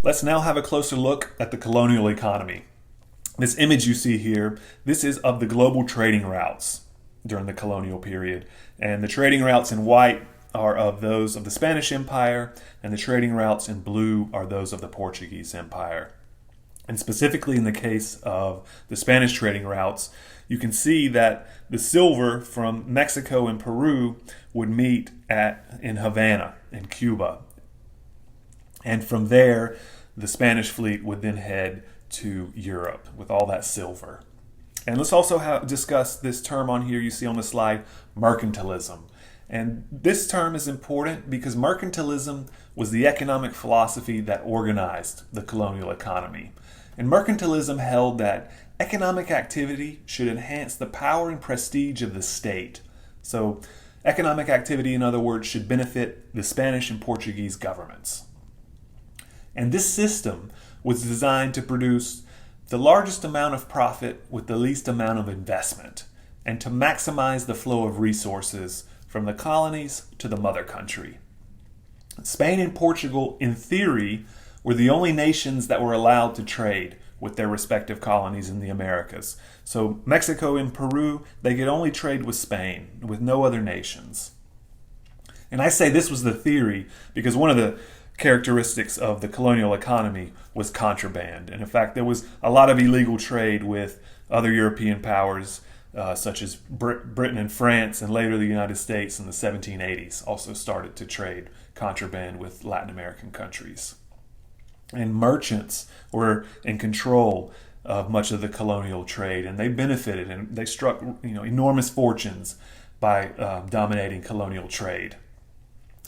Let's now have a closer look at the colonial economy. This image you see here, this is of the global trading routes during the colonial period. And the trading routes in white are of those of the Spanish Empire, and the trading routes in blue are those of the Portuguese Empire. And specifically in the case of the Spanish trading routes, you can see that the silver from Mexico and Peru would meet in Havana, in Cuba. And from there, the Spanish fleet would then head to Europe with all that silver. And let's also discuss this term on here you see on the slide, mercantilism. And this term is important because mercantilism was the economic philosophy that organized the colonial economy. And mercantilism held that economic activity should enhance the power and prestige of the state. So economic activity, in other words, should benefit the Spanish and Portuguese governments. And this system was designed to produce the largest amount of profit with the least amount of investment, and to maximize the flow of resources from the colonies to the mother country. Spain and Portugal, in theory, were the only nations that were allowed to trade with their respective colonies in the Americas. So Mexico and Peru, they could only trade with Spain, with no other nations. And I say this was the theory because one of the characteristics of the colonial economy was contraband. And in fact, there was a lot of illegal trade with other European powers, such as Britain and France, and later the United States in the 1780s also started to trade contraband with Latin American countries. And merchants were in control of much of the colonial trade, and they benefited and they struck enormous fortunes by dominating colonial trade.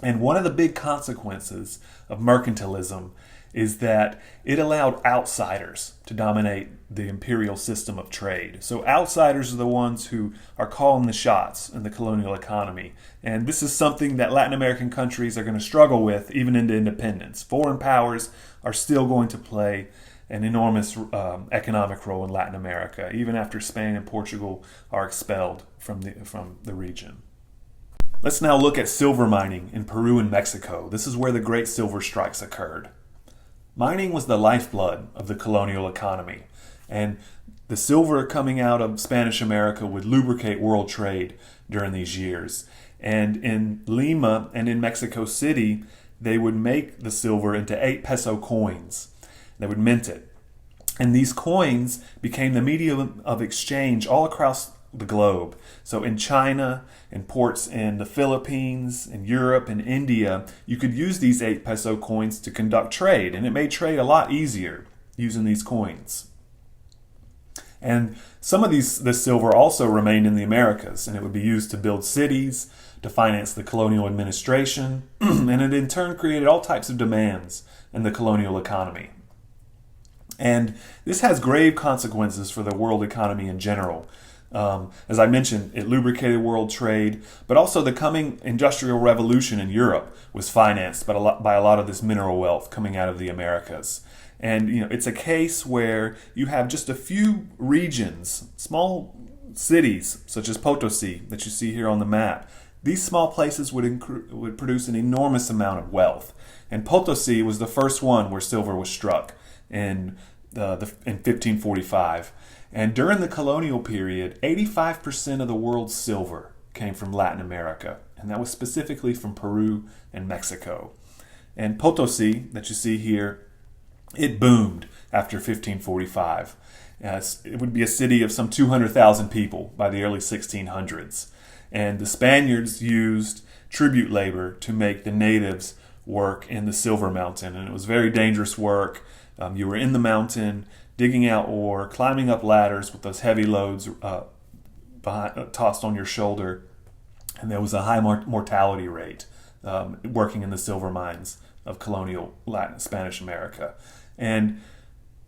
And one of the big consequences of mercantilism is that it allowed outsiders to dominate the imperial system of trade. So outsiders are the ones who are calling the shots in the colonial economy. And this is something that Latin American countries are going to struggle with even into independence. Foreign powers are still going to play an enormous economic role in Latin America, even after Spain and Portugal are expelled from the region. Let's now look at silver mining in Peru and Mexico. This is where the great silver strikes occurred. Mining was the lifeblood of the colonial economy, and the silver coming out of Spanish America would lubricate world trade during these years. And in Lima and in Mexico City, they would make the silver into 8 peso coins. They would mint it. And these coins became the medium of exchange all across the globe. So in China, in ports in the Philippines, in Europe, in India, you could use these 8 peso coins to conduct trade, and it made trade a lot easier using these coins. And some of this silver also remained in the Americas, and it would be used to build cities, to finance the colonial administration, and it in turn created all types of demands in the colonial economy. And this has grave consequences for the world economy in general. As I mentioned, it lubricated world trade, but also the coming industrial revolution in Europe was financed by a lot of this mineral wealth coming out of the Americas. And it's a case where you have just a few regions, small cities such as Potosi that you see here on the map. These small places would produce an enormous amount of wealth. And Potosi was the first one where silver was struck in 1545. And during the colonial period, 85% of the world's silver came from Latin America, and that was specifically from Peru and Mexico. And Potosi, that you see here, it boomed after 1545. It would be a city of some 200,000 people by the early 1600s. And the Spaniards used tribute labor to make the natives work in the silver mountain, and it was very dangerous work. You were in the mountain, digging out ore, climbing up ladders with those heavy loads tossed on your shoulder, and there was a high mortality rate working in the silver mines of colonial Latin Spanish America. And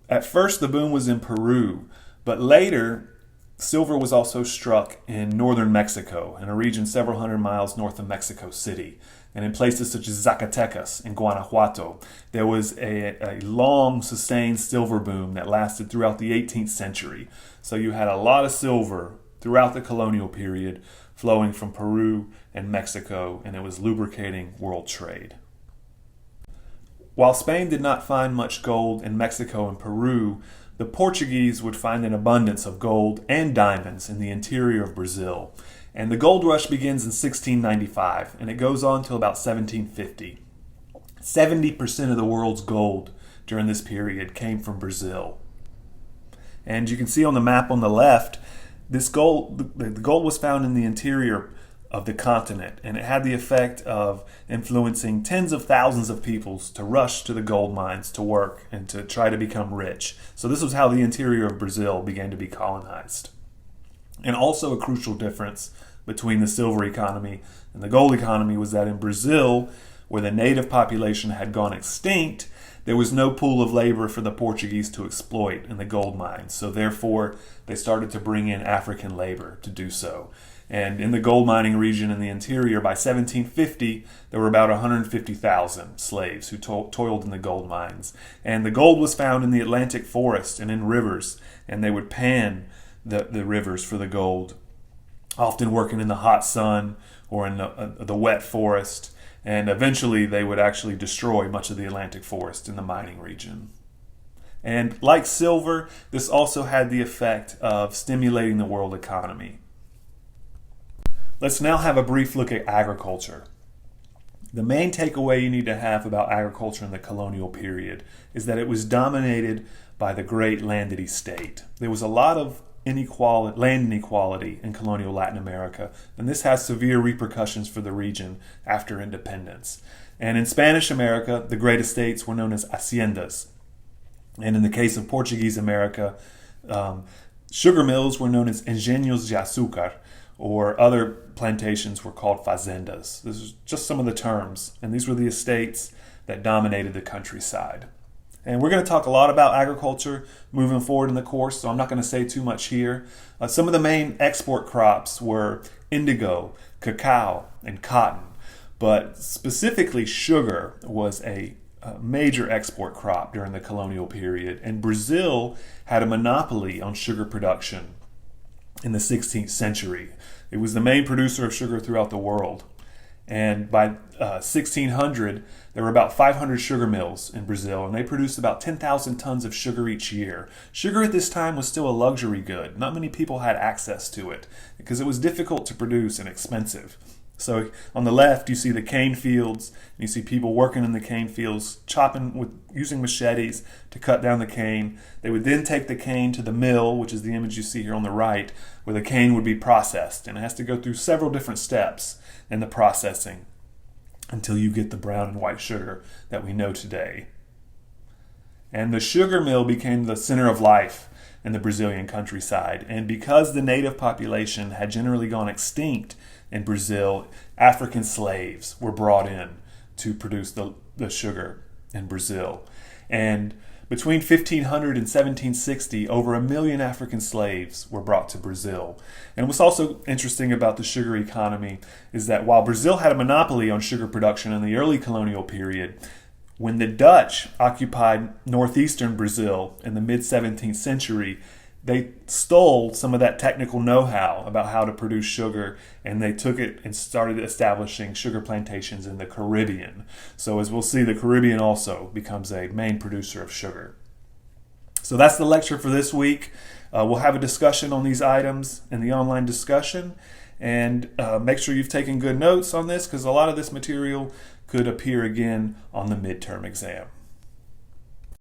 at first the boom was in Peru, but later silver was also struck in northern Mexico, in a region several hundred miles north of Mexico City. And in places such as Zacatecas and Guanajuato, there was a long, sustained silver boom that lasted throughout the 18th century. So you had a lot of silver throughout the colonial period flowing from Peru and Mexico, and it was lubricating world trade. While Spain did not find much gold in Mexico and Peru, the Portuguese would find an abundance of gold and diamonds in the interior of Brazil. And the gold rush begins in 1695, and it goes on till about 1750. 70% of the world's gold during this period came from Brazil. And you can see on the map on the left, the gold was found in the interior of the continent, and it had the effect of influencing tens of thousands of people to rush to the gold mines to work and to try to become rich. So this was how the interior of Brazil began to be colonized. And also a crucial difference between the silver economy and the gold economy was that in Brazil, where the native population had gone extinct, there was no pool of labor for the Portuguese to exploit in the gold mines. So therefore, they started to bring in African labor to do so. And in the gold mining region in the interior, by 1750, there were about 150,000 slaves who toiled in the gold mines. And the gold was found in the Atlantic forest and in rivers, and they would pan the rivers for the gold, often working in the hot sun or in the wet forest. And eventually, they would actually destroy much of the Atlantic forest in the mining region. And like silver, this also had the effect of stimulating the world economy. Let's now have a brief look at agriculture. The main takeaway you need to have about agriculture in the colonial period is that it was dominated by the great landed estate. There was a lot of land inequality in colonial Latin America, and this has severe repercussions for the region after independence. And in Spanish America, the great estates were known as haciendas. And in the case of Portuguese America, sugar mills were known as engenhos de açúcar, or other plantations were called fazendas. This is just some of the terms, and these were the estates that dominated the countryside. And we're going to talk a lot about agriculture moving forward in the course, so I'm not going to say too much here. Some of the main export crops were indigo, cacao, and cotton, but specifically sugar was a major export crop during the colonial period, and Brazil had a monopoly on sugar production in the 16th century. It was the main producer of sugar throughout the world. And by 1600, there were about 500 sugar mills in Brazil, and they produced about 10,000 tons of sugar each year. Sugar at this time was still a luxury good. Not many people had access to it because it was difficult to produce and expensive. So on the left, you see the cane fields, and you see people working in the cane fields, using machetes to cut down the cane. They would then take the cane to the mill, which is the image you see here on the right, where the cane would be processed. And it has to go through several different steps in the processing until you get the brown and white sugar that we know today. And the sugar mill became the center of life in the Brazilian countryside. And because the native population had generally gone extinct in Brazil, African slaves were brought in to produce the sugar in Brazil. And between 1500 and 1760, over 1 million African slaves were brought to Brazil. And what's also interesting about the sugar economy is that while Brazil had a monopoly on sugar production in the early colonial period, when the Dutch occupied northeastern Brazil in the mid-17th century, they stole some of that technical know-how about how to produce sugar, and they took it and started establishing sugar plantations in the Caribbean. So as we'll see, the Caribbean also becomes a main producer of sugar. So that's the lecture for this week. We'll have a discussion on these items in the online discussion, and make sure you've taken good notes on this because a lot of this material could appear again on the midterm exam.